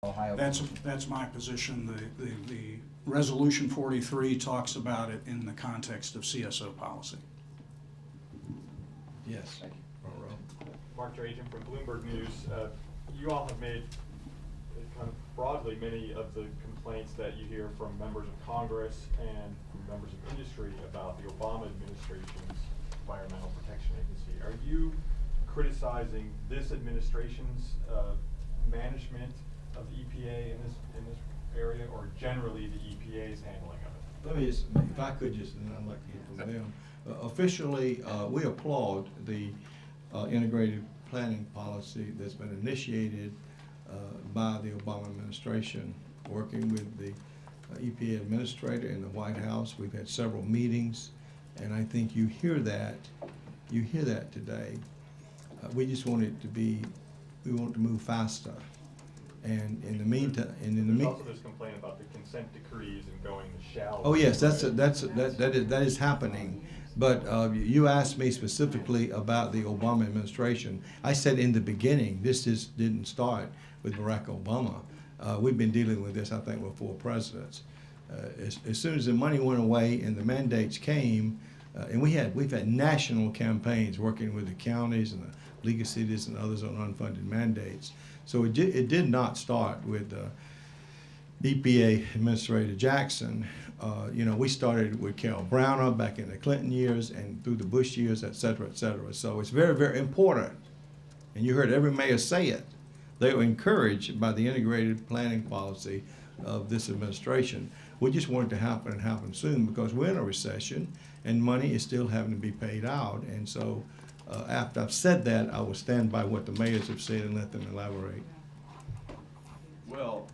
Ohio. That's my position. The Resolution 43 talks about it in the context of CSO policy. Yes. Thank you. Mark Trajan from Bloomberg News. You all have made kind of broadly many of the complaints that you hear from members of Congress and from members of industry about the Obama administration's Environmental Protection Agency. Are you criticizing this administration's management of the EPA in this area, or generally the EPA's handling of it? Let me just, if I could just, and I'd like to hear from them. Officially, we applaud the integrated planning policy that's been initiated by the Obama administration, working with the EPA administrator in the White House. We've had several meetings, and I think you hear that today. We just want it to be, we want to move faster. And in the meantime, There's also this complaint about the consent decrees and going to shall. oh yes, that is happening. But you asked me specifically about the Obama administration. I said in the beginning, this didn't start with Barack Obama. We've been dealing with this, I think, with 4 presidents. As soon as the money went away and the mandates came, and we've had national campaigns working with the counties and the League of Cities and others on unfunded mandates. So it did not start with EPA Administrator Jackson. We started with Carol Browner back in the Clinton years and through the Bush years, et cetera, et cetera. So it's very, very important. And you heard every mayor say it. They were encouraged by the integrated planning policy of this administration. We just want it to happen and happen soon because we're in a recession and money is still having to be paid out. And so after I've said that, I will stand by what the mayors have said and let them elaborate. Well,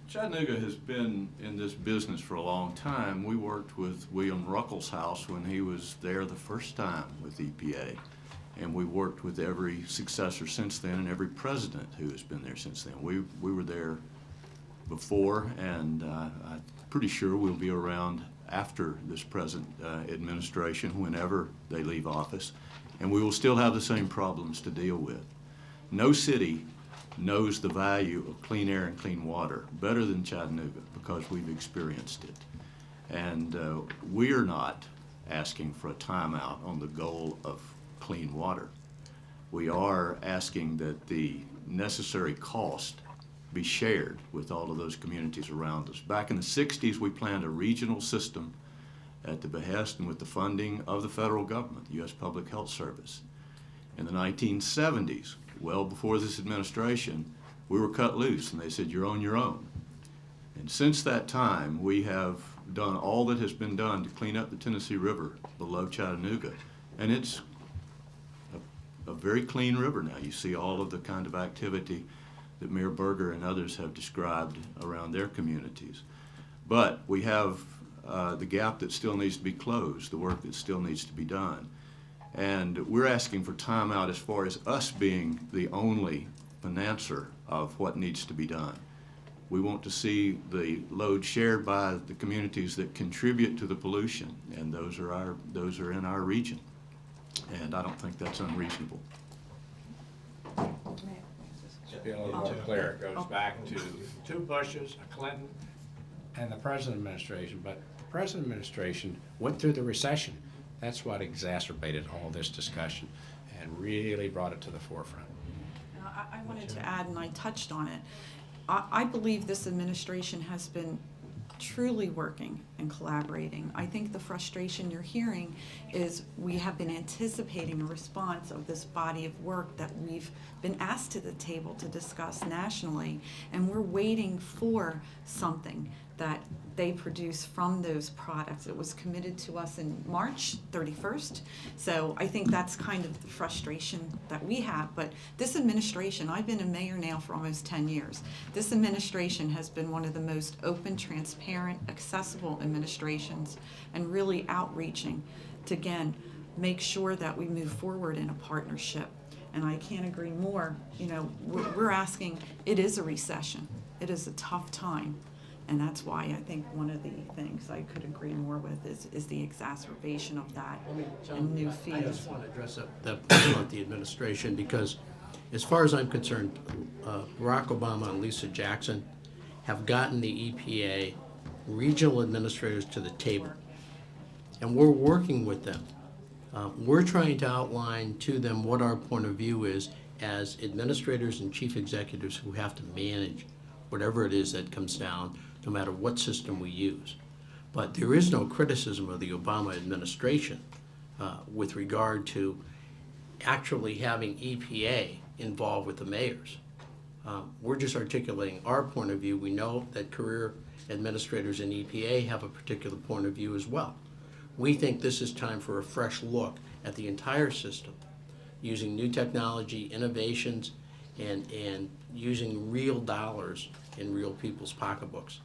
Chattanooga has been in this business for a long time. We worked with William Ruckelshaus when he was there the first time with EPA. And we worked with every successor since then and every president who has been there since then. We were there before, and I'm pretty sure we'll be around after this present administration whenever they leave office. And we will still have the same problems to deal with. No city knows the value of clean air and clean water better than Chattanooga because we've experienced it. And we are not asking for a timeout on the goal of clean water. We are asking that the necessary cost be shared with all of those communities around us. Back in the 60s, we planned a regional system at the behest and with the funding of the federal government, the U.S. Public Health Service. In the 1970s, well before this administration, we were cut loose and they said, you're on your own. And since that time, we have done all that has been done to clean up the Tennessee River below Chattanooga. And it's a very clean river now. You see all of the kind of activity that Mayor Berger and others have described around their communities. But we have the gap that still needs to be closed, the work that still needs to be done. And we're asking for time out as far as us being the only financer of what needs to be done. We want to see the load shared by the communities that contribute to the pollution, and those are in our region. And I don't think that's unreasonable. To be a little more clear, it goes back to 2 Bushes, a Clinton, and the present administration. But the present administration went through the recession. That's what exacerbated all this discussion and really brought it to the forefront. I wanted to add, and I touched on it, I believe this administration has been truly working and collaborating. I think the frustration you're hearing is we have been anticipating a response of this body of work that we've been asked to the table to discuss nationally, and we're waiting for something that they produce from those products. It was committed to us in March 31st, so I think that's kind of the frustration that we have. But this administration, I've been a mayor now for almost 10 years. This administration has been one of the most open, transparent, accessible administrations, and really outreaching to, again, make sure that we move forward in a partnership. And I can't agree more. You know, we're asking, it is a recession. It is a tough time. And that's why I think one of the things I could agree more with is the exacerbation of that and new fees. I just want to address the administration, because as far as I'm concerned, Barack Obama and Lisa Jackson have gotten the EPA regional administrators to the table, and we're working with them. We're trying to outline to them what our point of view is as administrators and chief executives who have to manage whatever it is that comes down, no matter what system we use. But there is no criticism of the Obama administration with regard to actually having EPA involved with the mayors. We're just articulating our point of view. We know that career administrators in EPA have a particular point of view as well. We think this is time for a fresh look at the entire system, using new technology, innovations, and using real dollars in real people's pocketbooks.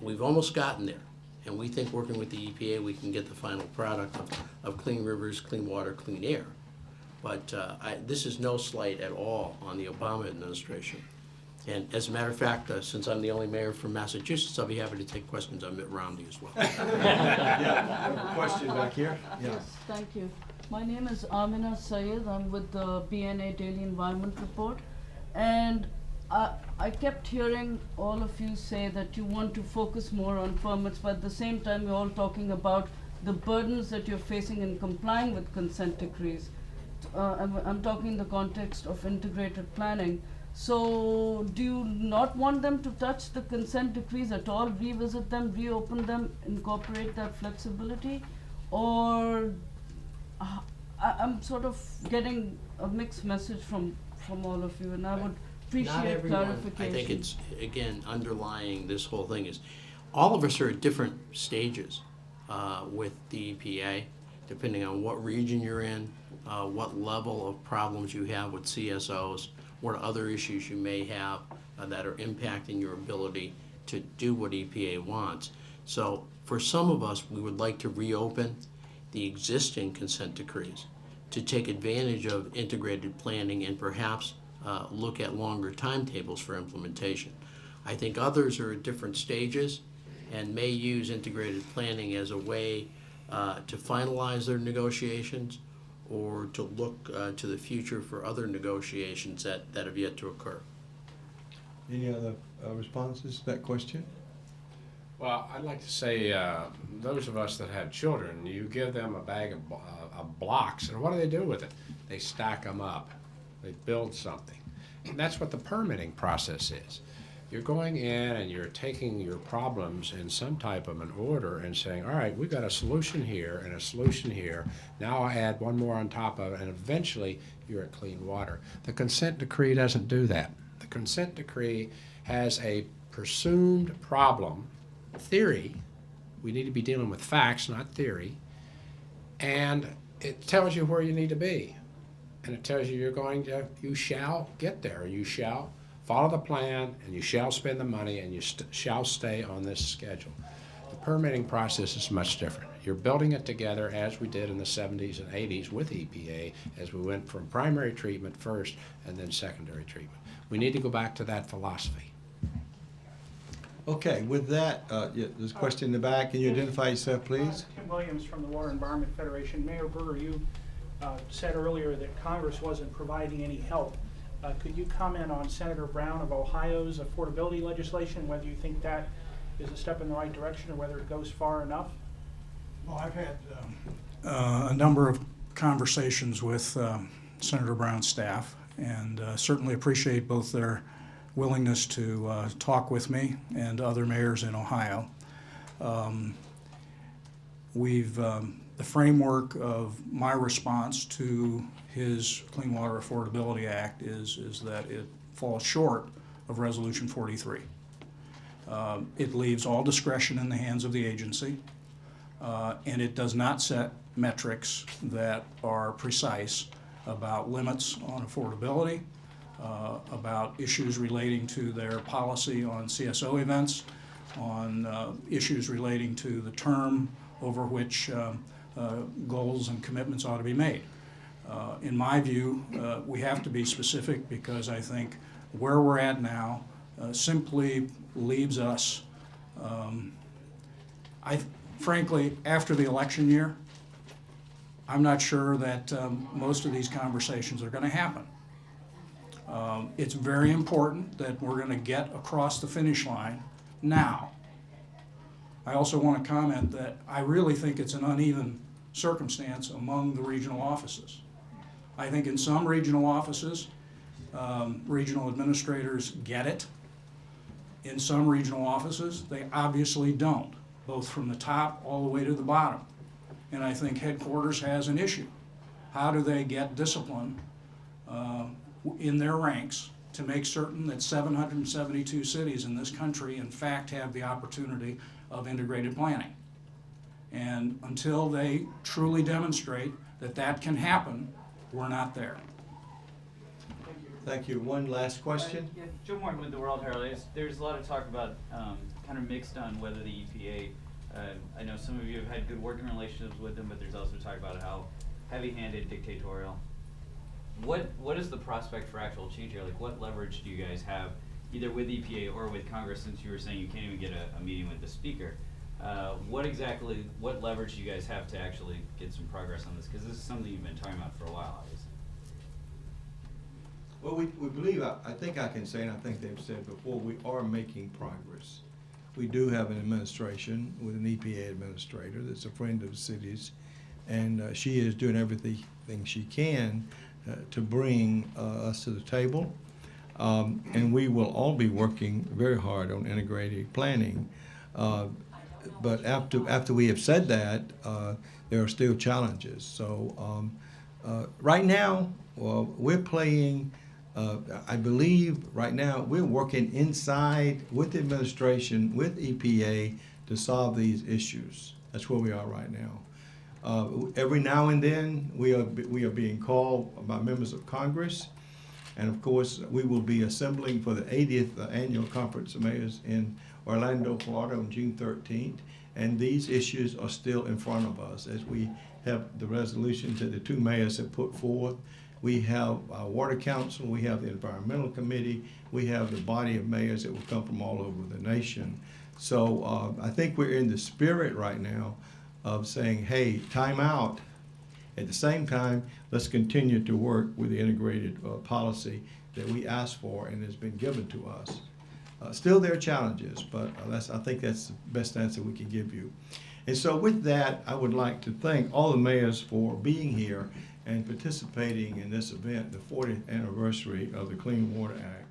We've almost gotten there, and we think working with the EPA, we can get the final product of clean rivers, clean water, clean air. But this is no slight at all on the Obama administration. And as a matter of fact, since I'm the only mayor from Massachusetts, I'll be happy to take questions on Mitt Romney as well. Yeah, I have a question back here. Yeah. Yes, thank you. My name is Amina Sayed. I'm with the BNA Daily Environment Report. And I kept hearing all of you say that you want to focus more on permits, but at the same time, you're all talking about the burdens that you're facing in complying with consent decrees. I'm talking in the context of integrated planning. So do you not want them to touch the consent decrees at all, revisit them, reopen them, incorporate that flexibility? Or I'm sort of getting a mixed message from all of you, and I would appreciate clarification. I think it's, again, underlying this whole thing is, all of us are at different stages with the EPA, depending on what region you're in, what level of problems you have with CSOs, what other issues you may have that are impacting your ability to do what EPA wants. So for some of us, we would like to reopen the existing consent decrees to take advantage of integrated planning and perhaps look at longer timetables for implementation. I think others are at different stages and may use integrated planning as a way to finalize their negotiations or to look to the future for other negotiations that have yet to occur. Any other responses to that question? Well, I'd like to say, those of us that have children, you give them a bag of blocks, and what do they do with it? They stack them up. They build something. And that's what the permitting process is. You're going in and you're taking your problems in some type of an order and saying, all right, we've got a solution here and a solution here. Now I add one more on top of it, and eventually you're at clean water. The consent decree doesn't do that. The consent decree has a presumed problem, theory. We need to be dealing with facts, not theory. And it tells you where you need to be. And it tells you you shall get there. You shall follow the plan, and you shall spend the money, and you shall stay on this schedule. The permitting process is much different. You're building it together as we did in the 70s and 80s with EPA, as we went from primary treatment first and then secondary treatment. We need to go back to that philosophy. Okay, with that, yeah, there's a question in the back. Can you identify yourself, please? Tim Williams from the Water Environment Federation. Mayor Berger, you said earlier that Congress wasn't providing any help. Could you comment on Senator Brown of Ohio's affordability legislation, whether you think that is a step in the right direction or whether it goes far enough? Well, I've had a number of conversations with Senator Brown's staff, and certainly appreciate both their willingness to talk with me and other mayors in Ohio. The framework of my response to his Clean Water Affordability Act is that it falls short of Resolution 43. It leaves all discretion in the hands of the agency, and it does not set metrics that are precise about limits on affordability, about issues relating to their policy on CSO events, on issues relating to the term over which goals and commitments ought to be made. In my view, we have to be specific, because I think where we're at now simply leaves us, frankly, after the election year, I'm not sure that most of these conversations are going to happen. It's very important that we're going to get across the finish line now. I also want to comment that I really think it's an uneven circumstance among the regional offices. I think in some regional offices, regional administrators get it. In some regional offices, they obviously don't, both from the top all the way to the bottom. And I think headquarters has an issue. How do they get discipline in their ranks to make certain that 772 cities in this country in fact have the opportunity of integrated planning? And until they truly demonstrate that that can happen, we're not there. Thank you. One last question? Yeah, Joe Morton with the World Herald. There's a lot of talk about kind of mixed on whether the EPA, I know some of you have had good working relationships with them, but there's also talk about how heavy-handed, dictatorial. What is the prospect for actual change here? Like, what leverage do you guys have, either with EPA or with Congress, since you were saying you can't even get a meeting with the speaker? What leverage do you guys have to actually get some progress on this? Because this is something you've been talking about for a while, obviously. Well, we believe, I think I can say, and I think they've said before, we are making progress. We do have an administration with an EPA administrator that's a friend of the cities, and she is doing everything she can to bring us to the table. And we will all be working very hard on integrated planning. But after we have said that, there are still challenges. So right now, we're playing, I believe right now, we're working inside with the administration, with EPA to solve these issues. That's where we are right now. Every now and then, we are being called by members of Congress. And of course, we will be assembling for the 80th Annual Conference of Mayors in Orlando, Florida on June 13th. And these issues are still in front of us as we have the resolutions that the two mayors have put forth. We have our Water Council, we have the Environmental Committee, we have the body of mayors that will come from all over the nation. So I think we're in the spirit right now of saying, hey, time out. At the same time, let's continue to work with the integrated policy that we asked for and has been given to us. Still there are challenges, but I think that's the best answer we can give you. And so with that, I would like to thank all the mayors for being here and participating in this event, the 40th anniversary of the Clean Water Act.